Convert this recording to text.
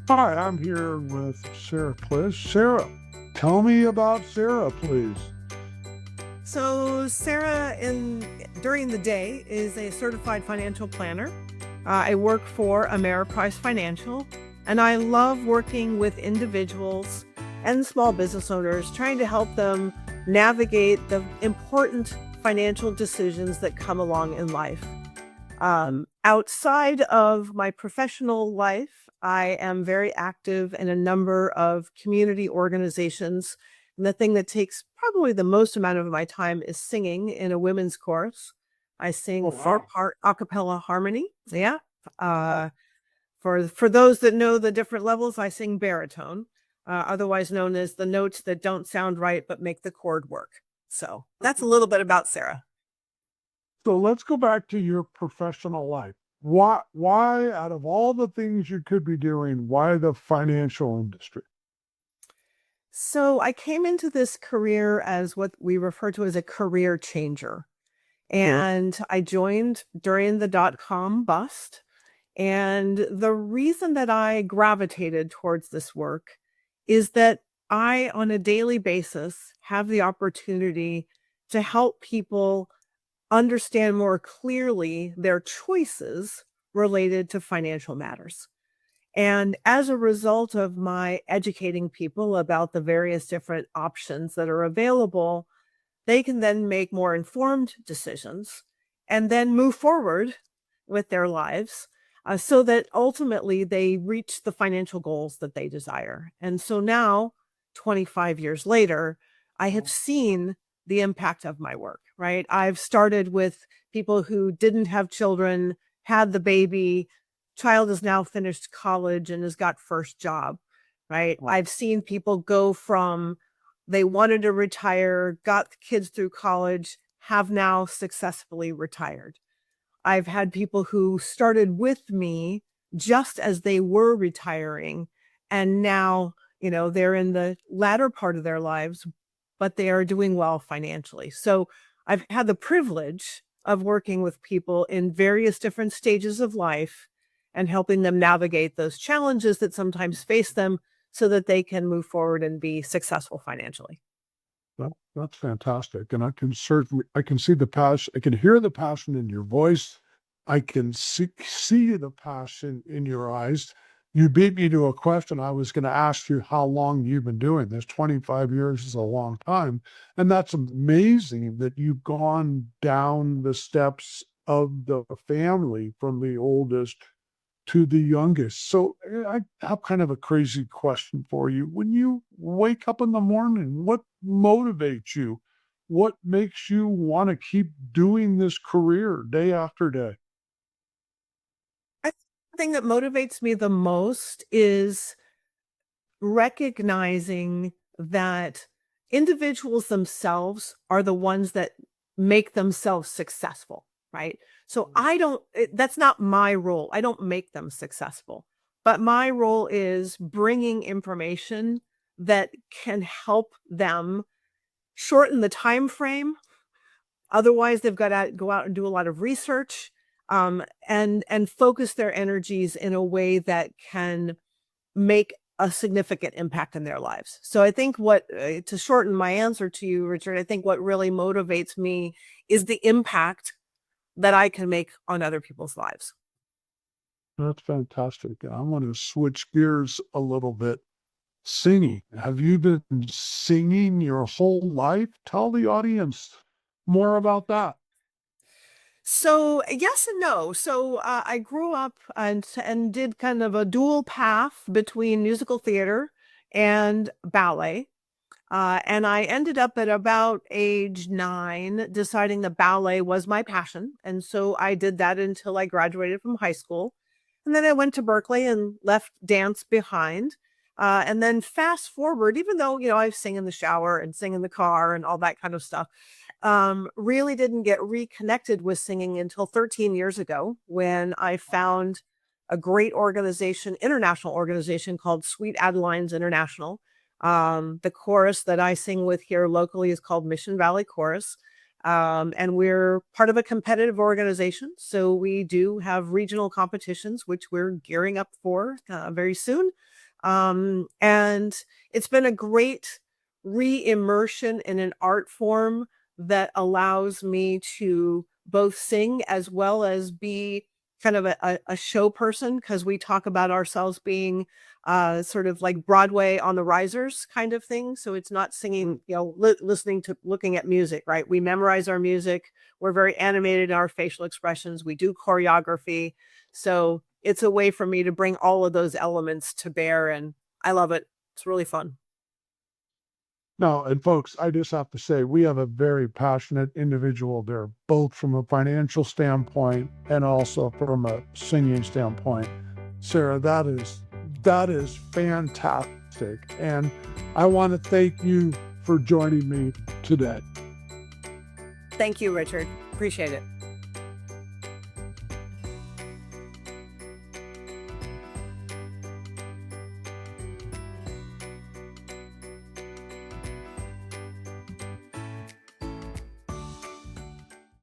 Hi, I'm here with Sarah Clish. Sarah, tell me about Sarah, please. So Sarah, in during the day, is a certified financial planner. I work for Ameriprise Financial, and I love working with individuals and small business owners, trying to help them navigate the important financial decisions that come along in life. Outside of my professional life, I am very active in a number of community organizations. And the thing that takes probably the most amount of my time is singing in a women's chorus. I Oh, sing four wow. part a cappella harmony. Yeah. Wow. Uh, for those that know the different levels, I sing baritone, otherwise known as the notes that don't sound right but make the chord work. So that's a little bit about Sarah. So let's go back to your professional life. Why, out of all the things you could be doing, why the financial industry? So I came into this career as what we refer to as a career changer. And I joined during the dot-com bust. And the reason that I gravitated towards this work is that I, on a daily basis, have the opportunity to help people understand more clearly their choices related to financial matters. And as a result of my educating people about the various different options that are available, they can then make more informed decisions and then move forward with their lives so that ultimately they reach the financial goals that they desire. And so now, 25 years later, I have seen the impact of my work, right? I've started with people who didn't have children, had the baby, child has now finished college and has got first job, right? Wow. I've seen people go from they wanted to retire, got the kids through college, have now successfully retired. I've had people who started with me just as they were retiring, and now, they're in the latter part of their lives, but they are doing well financially. So I've had the privilege of working with people in various different stages of life and helping them navigate those challenges that sometimes face them so that they can move forward and be successful financially. That's fantastic. And I can see the passion. I can hear the passion in your voice. I can see the passion in your eyes. You beat me to a question. I was going to ask you how long you've been doing this. 25 years is a long time. And that's amazing that you've gone down the steps of the family from the oldest to the youngest. So I have kind of a crazy question for you. When you wake up in the morning, what motivates you? What makes you want to keep doing this career day after day? I think the thing that motivates me the most is recognizing that individuals themselves are the ones that make themselves successful, right? So that's not my role. I don't make them successful. But my role is bringing information that can help them shorten the time frame. Otherwise, they've got to go out and do a lot of research, and focus their energies in a way that can make a significant impact in their lives. So I think to shorten my answer to you, Richard, I think what really motivates me is the impact that I can make on other people's lives. That's fantastic. I want to switch gears a little bit. Singing. Have you been singing your whole life? Tell the audience more about that. So yes and no. So I grew up and did kind of a dual path between musical theater and ballet. And I ended up at about age 9 deciding that ballet was my passion. And so I did that until I graduated from high school. And then I went to Berkeley and left dance behind. And then fast forward, even though, I sing in the shower and sing in the car and all that kind of stuff, really didn't get reconnected with singing until 13 years ago when I found a great organization, international organization called Sweet Adelines International. The chorus that I sing with here locally is called Mission Valley Chorus. And we're part of a competitive organization. So we do have regional competitions, which we're gearing up for very soon. And it's been a great re-immersion in an art form that allows me to both sing as well as be kind of a show person, because we talk about ourselves being sort of like Broadway on the risers kind of thing. So it's not singing, listening to, looking at music, right? We memorize our music. We're very animated in our facial expressions. We do choreography. So it's a way for me to bring all of those elements to bear, and I love it. It's really fun. No, and folks, I just have to say, we have a very passionate individual there, both from a financial standpoint and also from a singing standpoint. Sarah, that is fantastic. And I want to thank you for joining me today. Thank you, Richard. Appreciate it.